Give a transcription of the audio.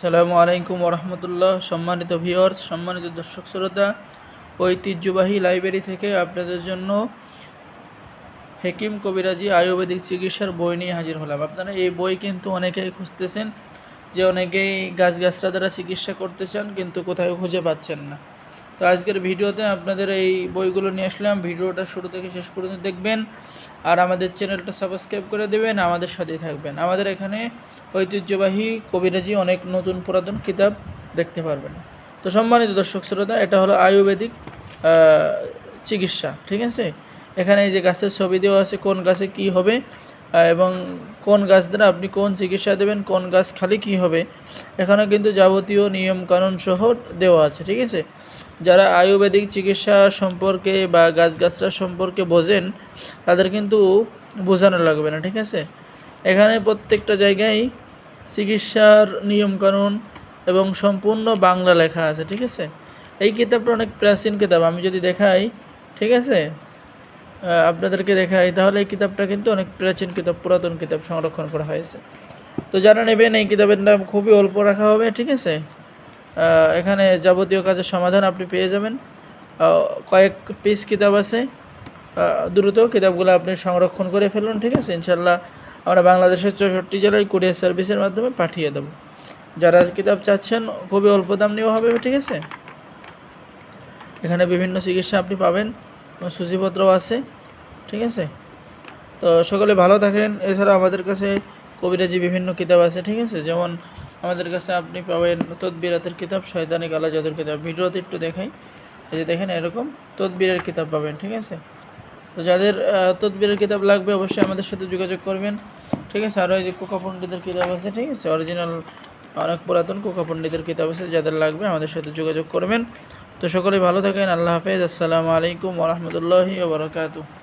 আসসালামু আলাইকুম ওরহমতুল্লাহ। সম্মানিত ভিউয়ার্স, সম্মানিত দর্শক শ্রোতা, ঐতিহ্যবাহী লাইব্রেরি থেকে আপনাদের জন্য হেকিম কবিরাজি আয়ুর্বেদিক চিকিৎসার বই নিয়ে হাজির হলাম। আপনারা এই বই কিন্তু অনেকেই খুঁজতেছেন, যে অনেকেই গাছগাছরা দ্বারা চিকিৎসা করতে চান কিন্তু কোথাও খুঁজে পাচ্ছেন না। তো আজকের ভিডিওতে আপনাদের এই বইগুলো নিয়ে আসলাম। ভিডিওটা শুরু থেকে শেষ পর্যন্ত দেখবেন আর আমাদের চ্যানেলটা সাবস্ক্রাইব করে দেবেন, আমাদের সাথেই থাকবেন। আমাদের এখানে ঐতিহ্যবাহী কবিরাজি অনেক নতুন পুরাতন কিতাব দেখতে পারবেন। তো সম্মানিত দর্শক শ্রোতা, এটা হলো আয়ুর্বেদিক চিকিৎসা, ঠিক আছে। এখানে এই যে গাছের ছবি দেওয়া আছে, কোন গাছে কি হবে এবং কোন গাছ দ্বারা আপনি কোন চিকিৎসা দেবেন, কোন গাছ খালি কি হবে, এখানে কিন্তু যাবতীয় নিয়ম কানুন সহ দেওয়া আছে, ঠিক আছে। যারা আয়ুর্বেদিক চিকিৎসা সম্পর্কে বা গাছগাছরা সম্পর্কে বোঝেন তাদের কিন্তু বোঝানো লাগবে না, ঠিক আছে। এখানে প্রত্যেকটা জায়গায় চিকিৎসার নিয়মকানুন এবং সম্পূর্ণ বাংলা লেখা আছে, ঠিক আছে। এই কিতাবটা অনেক প্রাচীন কিতাব। আমি যদি দেখাই, ঠিক আছে, আপনাদেরকে দেখাই, তাহলে এই কিতাবটা কিন্তু অনেক প্রাচীন কিতাব, পুরাতন কিতাব সংরক্ষণ করা হয়েছে। তো যারা নেবেন এই কিতাবের দাম খুবই অল্প রাখা হবে, ঠিক আছে। এখানে যাবতীয় কাজের সমাধান আপনি পেয়ে যাবেন। কয়েক পিস কিতাব আছে, দ্রুত কিতাবগুলো আপনি সংরক্ষণ করে ফেলুন, ঠিক আছে। ইনশাল্লাহ আমরা বাংলাদেশের 64 জেলায় কুরিয়ার সার্ভিসের মাধ্যমে পাঠিয়ে দেব। যারা কিতাব চাচ্ছেন খুবই অল্প দাম নেওয়া হবে, ঠিক আছে। এখানে বিভিন্ন চিকিৎসা আপনি পাবেন, সূচিপত্রও আছে, ঠিক আছে। তো সকলে ভালো থাকেন। এছাড়া আমাদের কাছে কবিরাজি বিভিন্ন কিতাব আছে, ঠিক আছে। যেমন আমাদের কাছে আপনি পাবেন তদবিরাতের কিতাব, শয়তানি কালা জাদুর কিতাব। ভিডিওতে একটু দেখাই, এই যে দেখেন, এরকম তদবিরের কিতাব পাবেন, ঠিক আছে। তো যাদের তদবিরের কিতাব লাগবে অবশ্যই আমাদের সাথে যোগাযোগ করবেন, ঠিক আছে। আরও এই যে কোকা পণ্ডিতের কিতাব আছে, ঠিক আছে, অরিজিনাল অনেক পুরাতন কোকা পণ্ডিতের কিতাব আছে। যাদের লাগবে আমাদের সাথে যোগাযোগ করবেন। তো সকলে ভালো থাকেন। আল্লাহ হাফেজ। আসসালামু আলাইকুম ওয়া রাহমাতুল্লাহি ওয়া বারাকাতুহু।